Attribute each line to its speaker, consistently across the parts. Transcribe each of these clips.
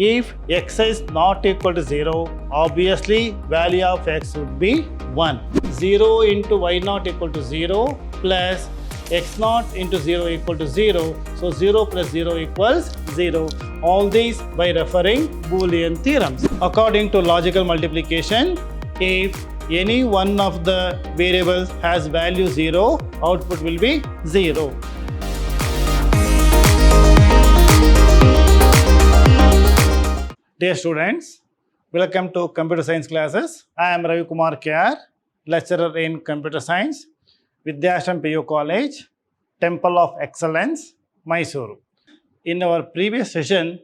Speaker 1: If x is not equal to 0, obviously value of x would be 1. 0 into y naught equal to 0 plus x naught into 0 equal to 0. So 0 plus 0 equals 0. All these by referring Boolean theorems. According to logical multiplication, if any one of the variables has value 0, output will be 0. Dear students, welcome to Computer Science classes. I am Ravi Kumar K.R., lecturer in Computer Science, Vidhyaashram PU College, Temple of Excellence, Mysuru. In our previous session,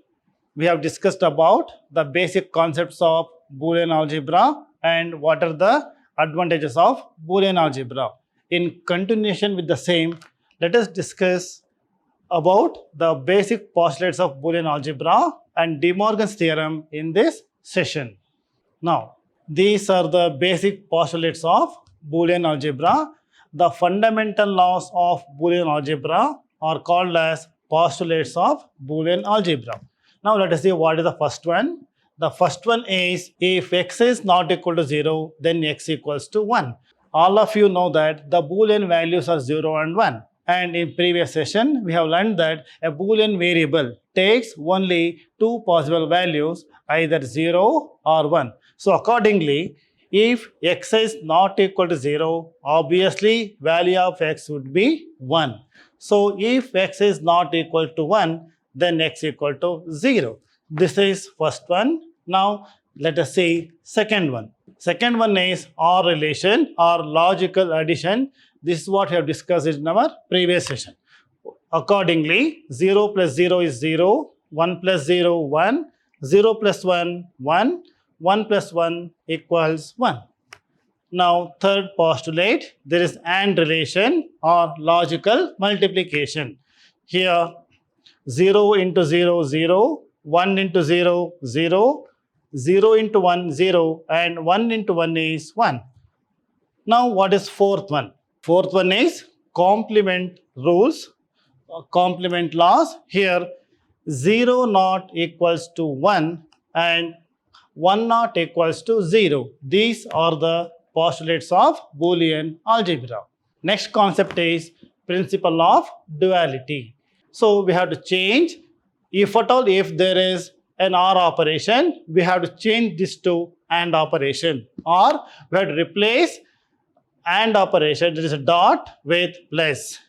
Speaker 1: we have discussed about the basic concepts of Boolean Algebra and what are the advantages of Boolean Algebra. In continuation with the same, let us discuss about the basic postulates of Boolean Algebra and De Morgan's theorem in this session. Now, these are the basic postulates of Boolean Algebra. The fundamental laws of Boolean Algebra are called as postulates of Boolean Algebra. Now, let us see what is the first one. The first one is if x is not equal to 0, then x equals to 1. All of you know that the Boolean values are 0 and 1. And in previous session, we have learned that a Boolean variable takes only two possible values, either 0 or 1. So accordingly, if x is not equal to 0, obviously value of x would be 1. So if x is not equal to 1, then x equal to 0. This is first one. Now let us see second one. Second one is OR relation or logical addition. This is what we have discussed in our previous session. Accordingly, 0 plus 0 is 0, 1 plus 0, 1, 0 plus 1, 1, 1 plus 1 equals 1. Now, third postulate, there is AND relation or logical multiplication. Here, 0 into 0, 0, 1 into 0, 0, 0 into 1, 0, and 1 into 1 is 1. Now, what is fourth one? Fourth one is complement rules, complement laws. Here, 0 naught equals to 1 and 1 naught equals to 0. These are the postulates of Boolean algebra. Next concept is principle of duality. So we have to change, if at all, if there is an OR operation, we have to change this to AND operation, or we have to replace AND operation, there is a dot with plus,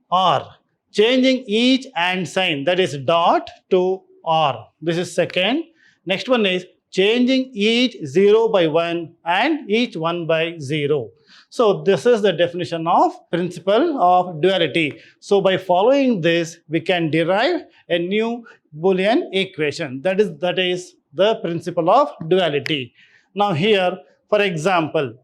Speaker 1: or changing each AND sign, that is dot to OR. This is second. Next one is changing each 0 by 1 and each 1 by 0. So this is the definition of principle of duality. So by following this, we can derive a new Boolean equation. That is the principle of duality. Now here, for example,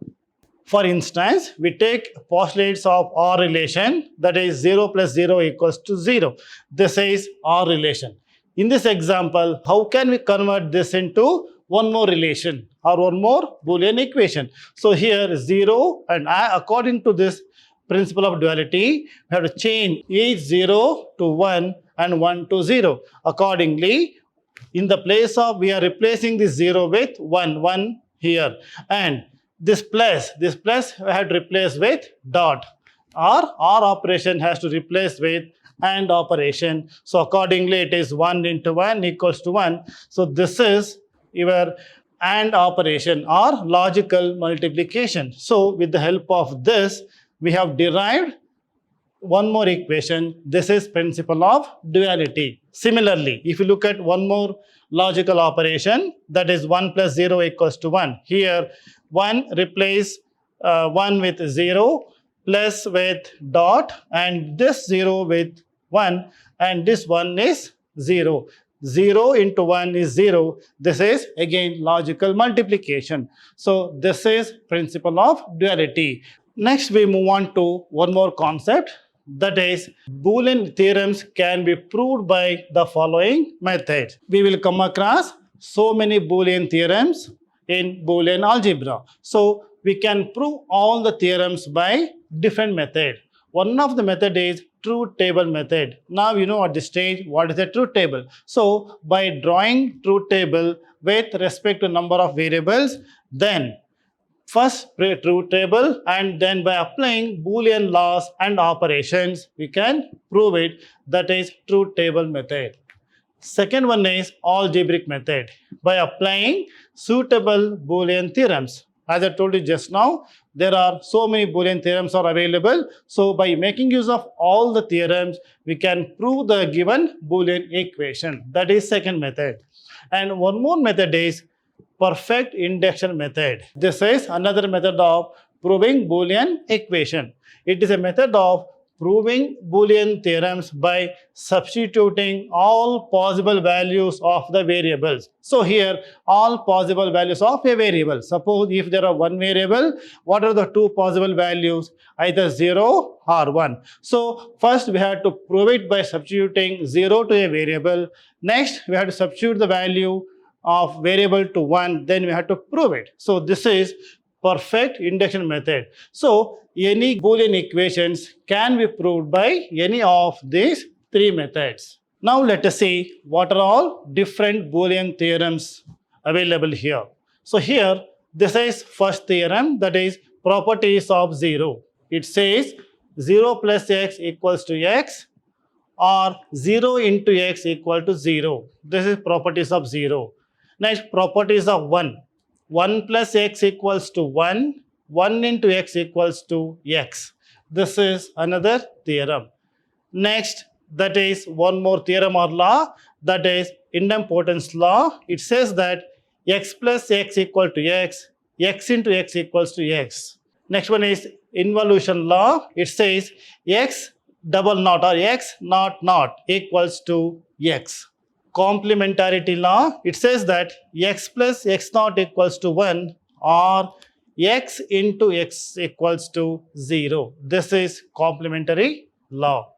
Speaker 1: for instance, we take postulates of OR relation, that is 0 plus 0 equals to 0. This is OR relation. In this example, how can we convert this into one more relation or one more Boolean equation? So here 0 and according to this principle of duality, we have to change each 0 to 1 and 1 to 0. Accordingly, in the place of, we are replacing this 0 with 1 here, and this plus we have to replace with dot, or OR operation has to replace with AND operation. So accordingly, it is 1 into 1 equals to 1. So this is your AND operation or logical multiplication. So with the help of this, we have derived one more equation. This is principle of duality. Similarly, if you look at one more logical operation, that is 1 plus 0 equals to 1. Here 1 replace 1 with 0, plus with dot, and this 0 with 1, and this 1 is 0. 0 into 1 is 0. This is again logical multiplication. So this is principle of duality. Next, we move on to one more concept, that is Boolean theorems can be proved by the following methods. We will come across so many Boolean theorems in Boolean algebra. So we can prove all the theorems by different method. One of the method is truth table method. Now you know at this stage what is a truth table. So by drawing truth table with respect to number of variables, then first truth table, and then by applying Boolean laws and operations, we can prove it. That is truth table method. Second one is algebraic method. By applying suitable Boolean theorems. As I told you just now, there are so many Boolean theorems are available. So by making use of all the theorems, we can prove the given Boolean equation. That is second method. And one more method is perfect induction method. This is another method of proving Boolean equation. It is a method of proving Boolean theorems by substituting all possible values of the variables. So here, all possible values of a variable. Suppose if there are one variable, what are the two possible values? Either 0 or 1. So first we have to prove it by substituting 0 to a variable. Next, we have to substitute the value of variable to 1, then we have to prove it. So this is perfect induction method. So any Boolean equations can be proved by any of these three methods. Now let us see what are all different Boolean theorems available here. So here, this is first theorem, that is properties of 0. It says 0 plus x equals to x, or 0 into x equal to 0. This is properties of 0. Next, properties of 1. 1 plus x equals to 1. 1 into x equals to x. This is another theorem. Next, that is one more theorem or law, that is idempotence law. It says that x plus x equal to x, x into x equals to x. Next one is involution law. It says x double naught or x naught naught equals to x. Complementarity law, it says that x plus x naught equals to 1, or x into x equals to 0. This is complementary law.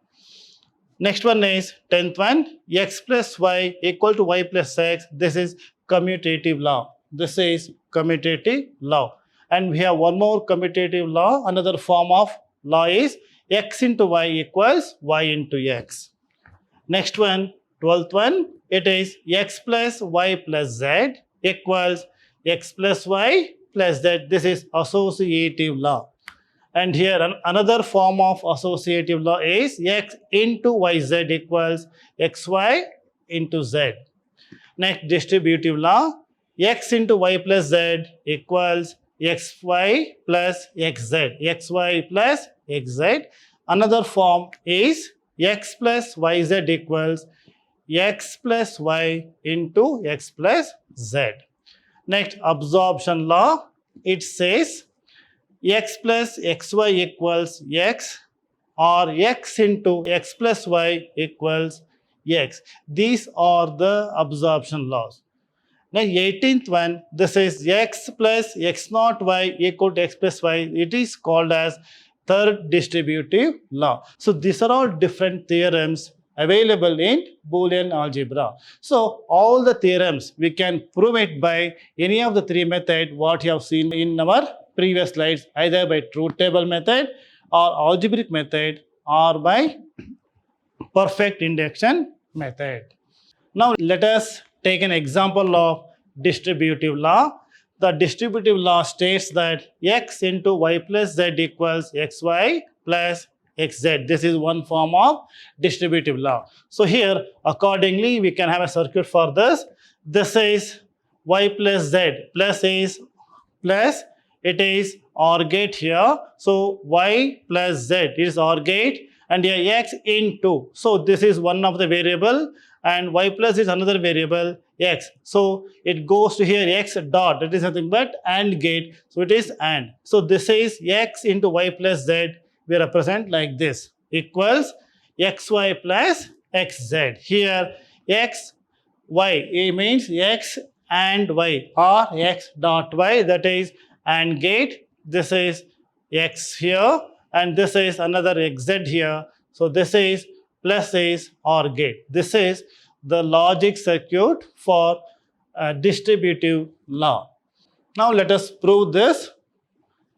Speaker 1: Next one is 10th one, x plus y equal to y plus x. This is commutative law. This is commutative law. And we have one more commutative law. Another form of law is x into y equals y into x. Next one, 12th one, it is x plus y plus z equals x plus y plus z. This is associative law. And here another form of associative law is x into yz equals xy into z. Next, distributive law, x into y plus z equals xy plus xz, xy plus xz. Another form is x plus yz equals x plus y into x plus z. Next, absorption law, it says x plus xy equals x, or x into x plus y equals x. These are the absorption laws. Now 18th one, this is x plus x naught y equal to x plus y. It is called as third distributive law. So these are all different theorems available in Boolean algebra. So all the theorems, we can prove it by any of the three methods what you have seen in our previous slides, either by truth table method or algebraic method or by perfect induction method. Now let us take an example of distributive law. The distributive law states that x into y plus z equals xy plus xz. This is one form of distributive law. So here, accordingly, we can have a circuit for this. This is y plus z plus is plus, it is OR gate here. So y plus z is OR gate, and here x into. So this is one of the variable, and y plus is another variable x. So it goes to here x dot. It is nothing but AND gate. So it is AND. So this is x into y plus z. We represent like this, equals xy plus xz. Here x, y, it means x and y, or x dot y, that is AND gate. This is x here, and this is another xz here. So this is plus is OR gate. This is the logic circuit for distributive law. Now let us prove this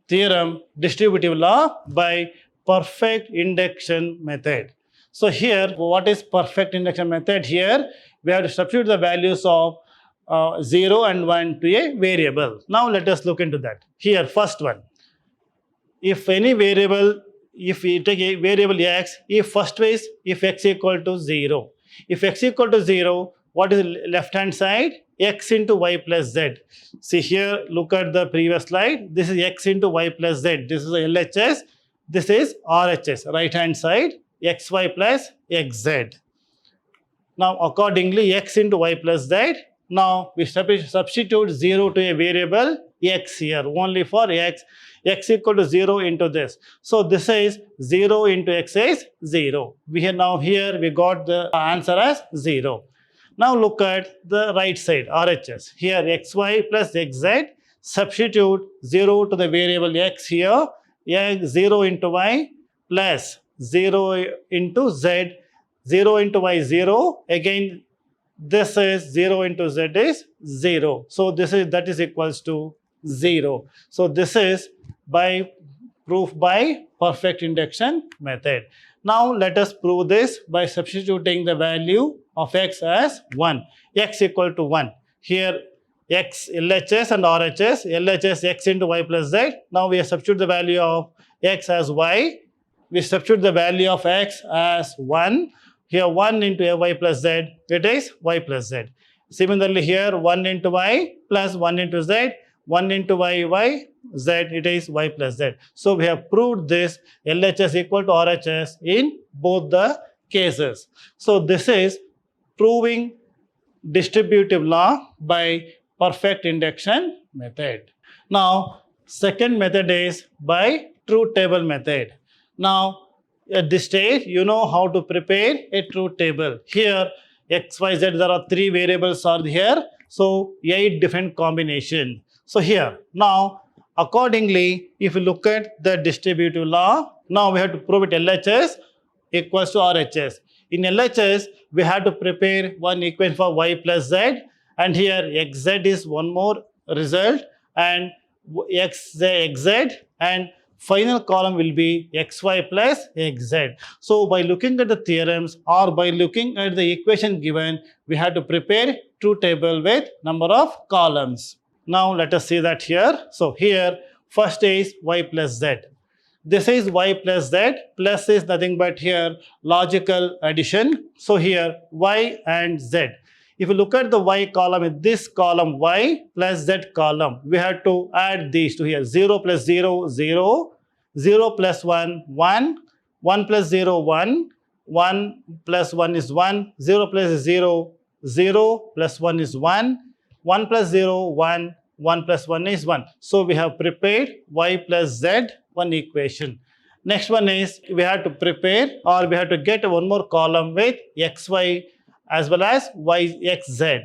Speaker 1: theorem, distributive law, by perfect induction method. So here, what is perfect induction method? Here, we have to substitute the values of 0 and 1 to a variable. Now let us look into that. Here, first one. If any variable, if we take a variable x, if first is if x equal to 0. If x equal to 0, what is left hand side? X into y plus z. See here, look at the previous slide. This is x into y plus z. This is LHS. This is RHS, right hand side, xy plus xz. Now accordingly, x into y plus z. Now we substitute 0 to a variable x here, only for x equal to 0 into this. So this is 0 into x is 0. Here we got the answer as 0. Now look at the right side, RHS. Here xy plus xz, substitute 0 to the variable x here, 0 into y plus 0 into z, 0 into y 0, again this is 0 into z is 0. So that is equals to 0. So this is by proof by perfect induction method. Now let us prove this by substituting the value of x as 1. X equal to 1. Here x, LHS and RHS. LHS x into y plus z. Now we substitute the value of x as y. We substitute the value of x as 1. Here 1 into y plus z, it is y plus z. Similarly here 1 into y plus 1 into z, 1 into y, z, it is y plus z. So we have proved this LHS equal to RHS in both the cases. So this is proving distributive law by perfect induction method. Now second method is by truth table method. Now at this stage, you know how to prepare a truth table. Here, x, y, z, there are 3 variables are here. So 8 different combination. So here, now accordingly, if you look at the distributive law, now we have to prove it LHS equals to RHS. In LHS, we have to prepare one equation for y plus z, and here xz is one more result, and xz, and final column will be xy plus xz. So by looking at the theorems or by looking at the equation given, we have to prepare truth table with number of columns. Now let us see that here. So here first is y plus z. This is y plus z, plus is nothing but here logical addition. So here y and z. If you look at the y column, in this column y plus z column, we have to add these two here. 0 plus 0, 0, 0 plus 1, 1, 1 plus 0, 1, 1 plus 1 is 1, 0 plus 0, 0 plus 1 is 1, 1 plus 0, 1, 1 plus 1 is 1. So we have prepared y plus z, one equation. Next one is we have to prepare or we have to get one more column with xy as well as y, x, z.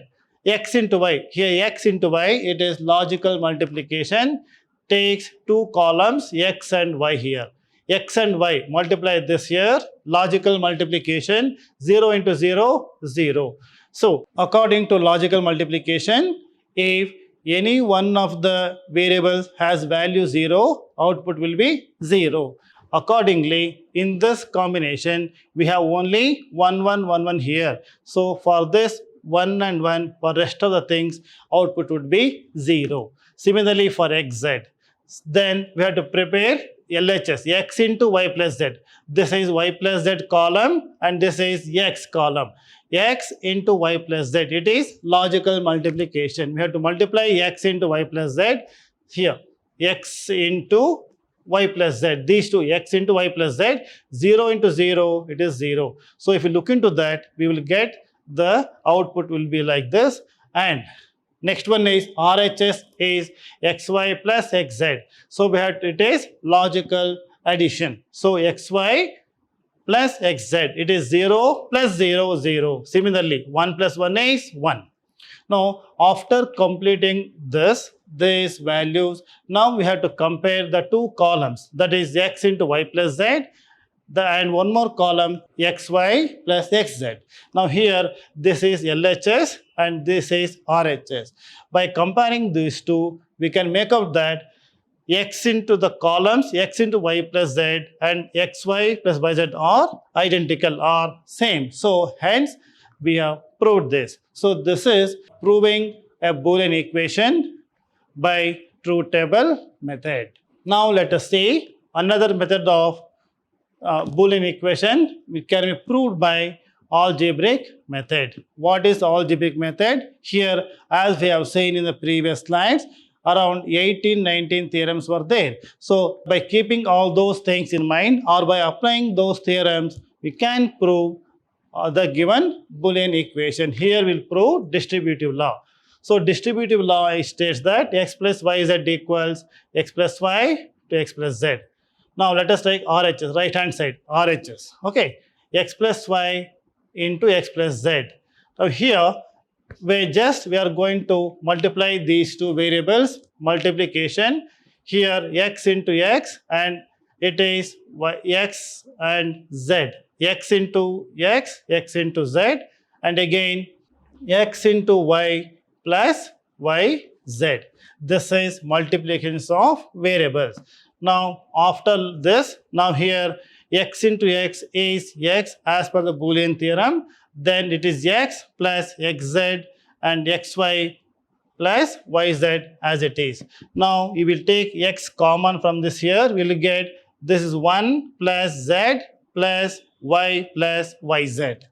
Speaker 1: X into y, here x into y, it is logical multiplication, takes 2 columns x and y here. X and y, multiply this here, logical multiplication, 0 into 0, 0. So according to logical multiplication, if any one of the variables has value 0, output will be 0. Accordingly, in this combination, we have only 1, 1, 1, 1 here. So for this 1 and 1, for rest of the things, output would be 0. Similarly for xz, then we have to prepare LHS, x into y plus z. This is y plus z column and this is x column. X into y plus z, it is logical multiplication. We have to multiply x into y plus z here. X into y plus z, these two, x into y plus z, 0 into 0, it is 0. So if you look into that, we will get the output will be like this. And next one is RHS is xy plus xz. So we have it is logical addition. So xy plus xz, it is 0 plus 0, 0. Similarly, 1 plus 1 is 1. Now, after completing these values, now we have to compare the 2 columns, that is x into y plus z, and one more column xy plus xz. Now here, this is LHS and this is RHS. By comparing these two, we can make out that x into the columns x into y plus z and xy plus yz are identical or same. So hence we have proved this. So this is proving a Boolean equation by truth table method. Now let us see another method of Boolean equation which can be proved by algebraic method. What is algebraic method? Here, as we have seen in the previous slides, around 18-19 theorems were there. So by keeping all those things in mind or by applying those theorems, we can prove the given Boolean equation. Here we'll prove distributive law. So distributive law states that x plus yz equals x plus y to x plus z. Now let us take RHS, right hand side, RHS. Okay, x plus y into x plus z. Now here we are going to multiply these two variables, multiplication. Here x into x and it is y, x and z. X into x, x into z, and again x into y plus y, z. This is multiplications of variables. Now after this, now here x into x is x as per the Boolean theorem. Then it is x plus xz and xy plus yz as it is. Now you will take x common from this here. We will get this is 1 plus z plus y plus yz.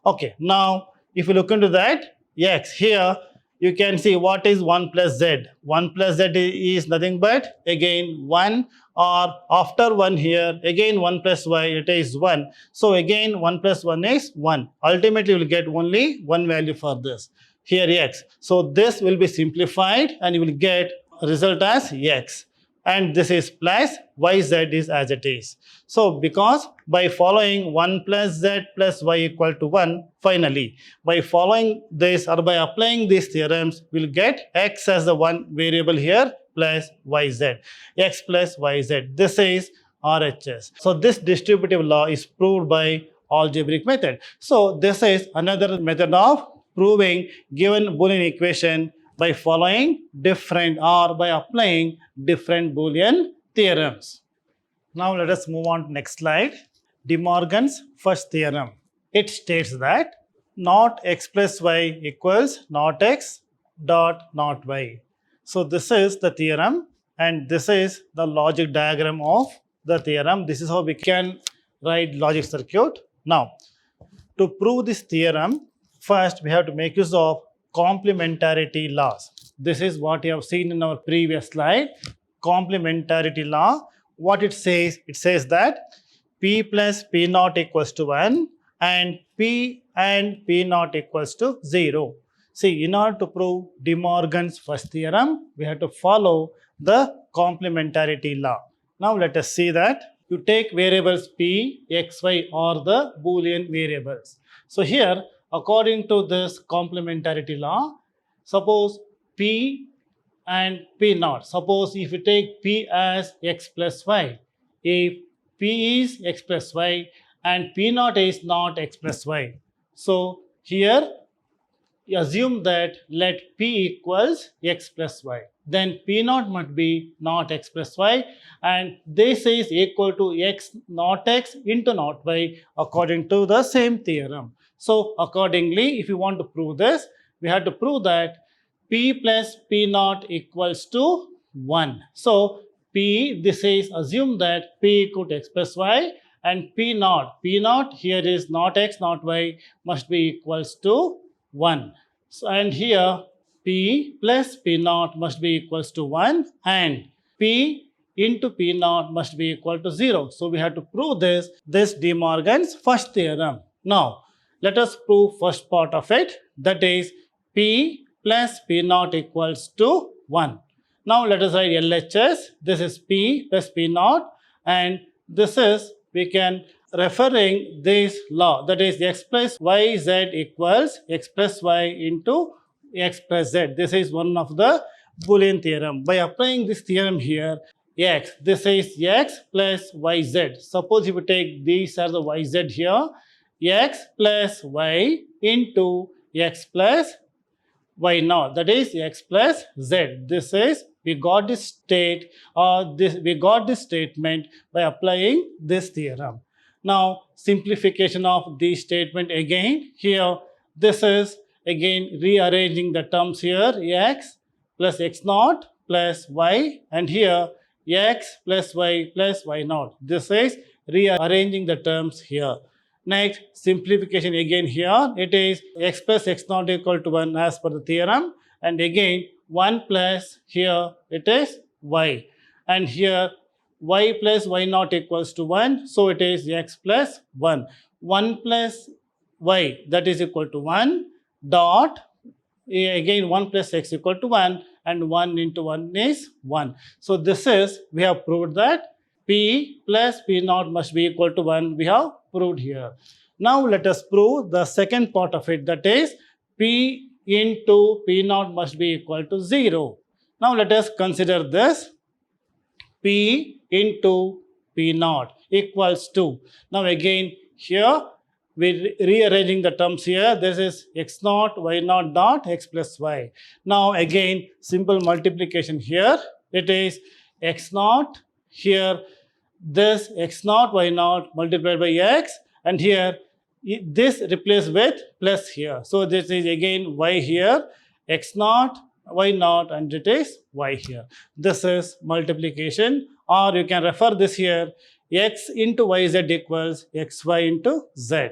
Speaker 1: Okay, now if you look into that, x here you can see what is 1 plus z. 1 plus z is nothing but again 1, or after 1 here again 1 plus y, it is 1. So again 1 plus 1 is 1. Ultimately you will get only one value for this. Here x. So this will be simplified and you will get result as x. And this is plus yz is as it is. So because by following 1 plus z plus y equal to 1, finally by following this or by applying these theorems, we'll get x as the one variable here plus yz, x plus yz. This is RHS. So this distributive law is proved by algebraic method. So this is another method of proving given Boolean equation by following different or by applying different Boolean theorems. Now let us move on to next slide. De Morgan's first theorem. It states that not x plus y equals not x dot not y. So this is the theorem and this is the logic diagram of the theorem. This is how we can write logic circuit. Now to prove this theorem, first we have to make use of complementarity laws. This is what you have seen in our previous slide. Complementarity law. What it says that p plus p naught equals to 1 and p naught equals to 0. See, in order to prove De Morgan's first theorem, we have to follow the complementarity law. Now let us see that. You take variables p, x, y or the Boolean variables. So here, according to this complementarity law, suppose p and p naught. Suppose if you take p as x plus y, if p is x plus y and p naught is not x plus y. So here you assume that let p equals x plus y. Then p naught must be not x plus y and this is equal to x not x into not y according to the same theorem. So accordingly, if you want to prove this, we have to prove that p plus p naught equals to 1. So p, this is assume that p equal to x plus y and p naught here is not x not y must be equals to 1. So and here p plus p naught must be equals to 1 and p into p naught must be equal to 0. So we have to prove this De Morgan's first theorem. Now let us prove first part of it, that is p plus p naught equals to 1. Now let us write LHS. This is p plus p naught and this is, we can referring this law, that is x plus yz equals x plus y into x plus z. This is one of the Boolean theorem. By applying this theorem here, x, this is x plus yz. Suppose if you take these as the yz here, x plus y into x plus y naught, that is x plus z. This is we got this state or we got this statement by applying this theorem. Now simplification of this statement again here. This is again rearranging the terms here, x plus x naught plus y, and here x plus y naught. This is rearranging the terms here. Next, simplification again here. It is x plus x naught equal to 1 as per the theorem. And again, 1 plus here it is y. And here y plus y naught equals to 1. So it is x plus 1. 1 plus y, that is equal to 1 dot. Again 1 plus x equal to 1. And 1 into 1 is 1. So this is, we have proved that p plus p naught must be equal to 1. We have proved here. Now let us prove the second part of it, that is p into p naught must be equal to 0. Now let us consider this. P into p naught equals to. Now again here we rearranging the terms here. This is x naught y naught dot x plus y. Now again simple multiplication here. It is x naught here, this x naught y naught multiplied by x, and here this replaced with plus here. So this is again y here, x naught y naught, and it is y here. This is multiplication, or you can refer this here, x into yz equals xy into z.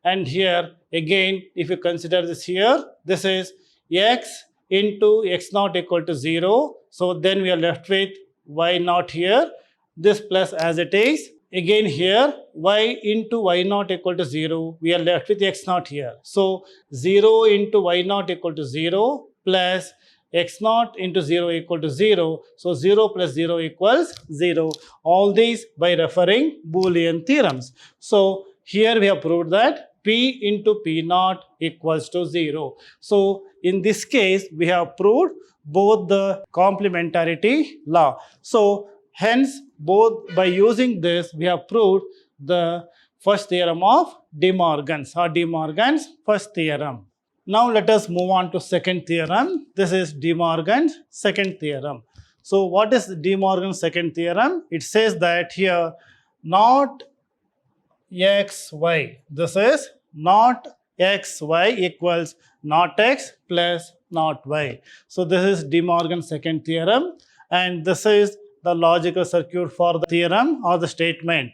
Speaker 1: And here again if you consider this here, this is x into x naught equal to 0. So then we are left with y naught here, this plus as it is. Again here y into y naught equal to 0, we are left with x naught here. So 0 into y naught equal to 0 plus x naught into 0 equal to 0. So 0 plus 0 equals 0. All these by referring Boolean theorems. So here we have proved that p into p naught equals to 0. So in this case we have proved both the complementarity law. So hence both by using this we have proved the first theorem of De Morgan's, or De Morgan's first theorem. Now let us move on to second theorem. This is De Morgan's second theorem. So what is De Morgan's second theorem? It says that here not x, y. This is not x, y equals not x plus not y. So this is De Morgan's second theorem, and this is the logical circuit for the theorem or the statement.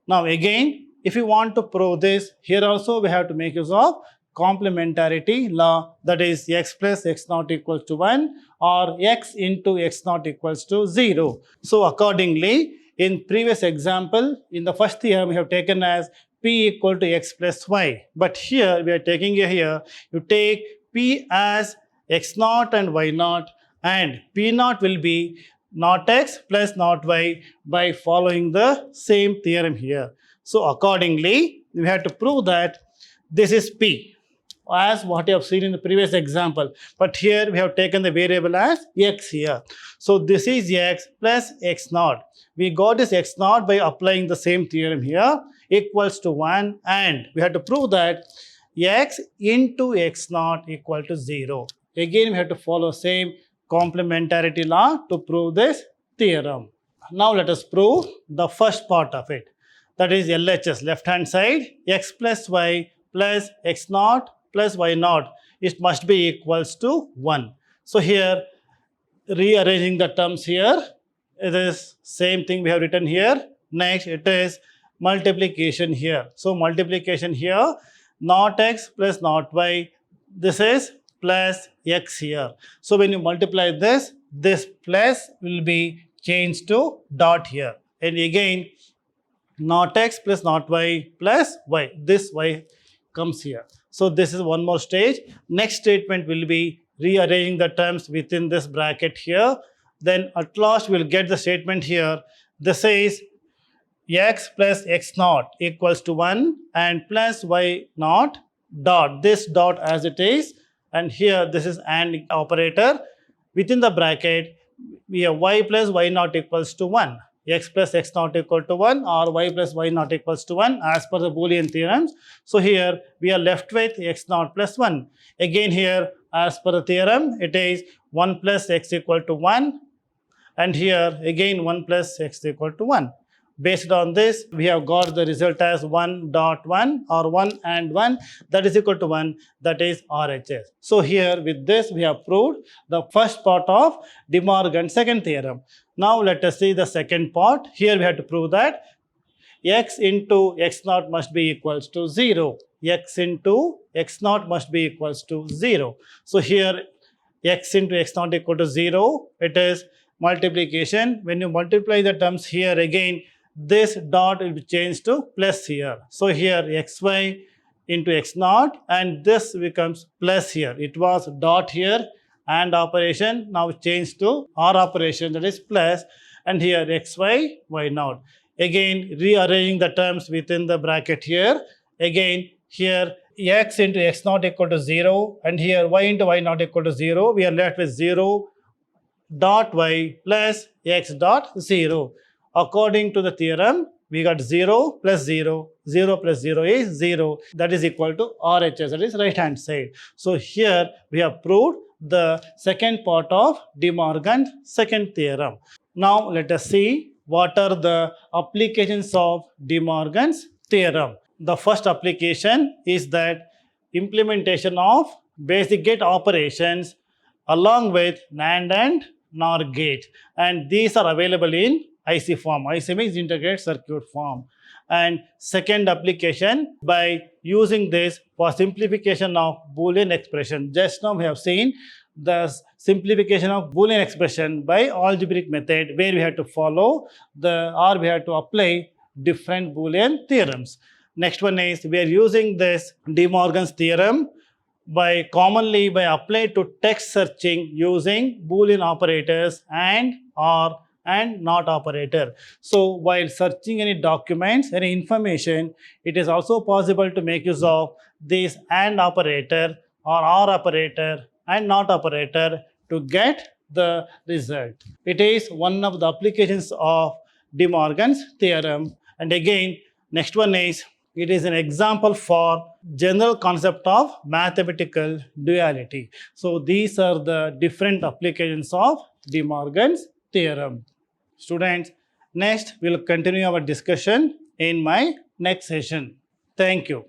Speaker 1: Now again, if you want to prove this, here also we have to make use of complementarity law, that is x plus x naught equals to 1 or x into x naught equals to 0. So accordingly, in previous example, in the first theorem we have taken as p equal to x plus y. But here we are taking here, you take p as x naught and y naught, and p naught will be not x plus not y by following the same theorem here. So accordingly, we have to prove that this is p as what you have seen in the previous example. But here we have taken the variable as x here. So this is x plus x naught. We got this x naught by applying the same theorem here, equals to 1, and we have to prove that x into x naught equal to 0. Again we have to follow same complementarity law to prove this theorem. Now let us prove the first part of it, that is LHS, left hand side, x plus y plus x naught plus y naught, it must be equals to 1. So here rearranging the terms here, it is same thing we have written here. Next it is multiplication here. So multiplication here, not x plus not y, this is plus x here. So when you multiply this, this plus will be changed to dot here. And again, not x plus not y plus y, this y comes here. So this is one more stage. Next statement will be rearranging the terms within this bracket here. Then at last we will get the statement here. This is x plus x naught equals to 1 and plus y naught dot, this dot as it is, and here this is AND operator. Within the bracket we have y plus y naught equals to 1, x plus x naught equal to 1 or y plus y naught equals to 1 as per the Boolean theorems. So here we are left with x naught plus 1. Again here as per the theorem, it is 1 plus x equal to 1, and here again 1 plus x equal to 1. Based on this, we have got the result as 1 dot 1 or 1 and 1 that is equal to 1, that is RHS. So here with this we have proved the first part of De Morgan's second theorem. Now let us see the second part. Here we have to prove that x into x naught must be equals to 0. X into x naught must be equals to 0. So here x into x naught equal to 0, it is multiplication. When you multiply the terms here again, this dot will be changed to plus here. So here xy into x naught, and this becomes plus here. It was dot here and operation, now changed to or operation, that is plus, and here xy y naught. Again rearranging the terms within the bracket here. Again here x into x naught equal to 0, and here y into y naught equal to 0. We are left with 0 dot y plus x dot 0. According to the theorem, we got 0 plus 0. 0 plus 0 is 0. That is equal to RHS, that is right hand side. So here we have proved the second part of De Morgan's second theorem. Now let us see what are the applications of De Morgan's theorem. The first application is that implementation of basic gate operations along with NAND and NOR gate, and these are available in IC form. IC means integrated circuit form. And second application, by using this for simplification of Boolean expression. Just now we have seen the simplification of Boolean expression by algebraic method, where we have to follow we have to apply different Boolean theorems. Next one is we are using this De Morgan's theorem by applied to text searching using Boolean operators and or and not operator. So while searching any documents, any information, it is also possible to make use of this AND operator or OR operator and not operator to get the result. It is one of the applications of De Morgan's theorem. And again, next one is, it is an example for general concept of mathematical duality. So these are the different applications of De Morgan's theorem. Students, next we will continue our discussion in my next session. Thank you.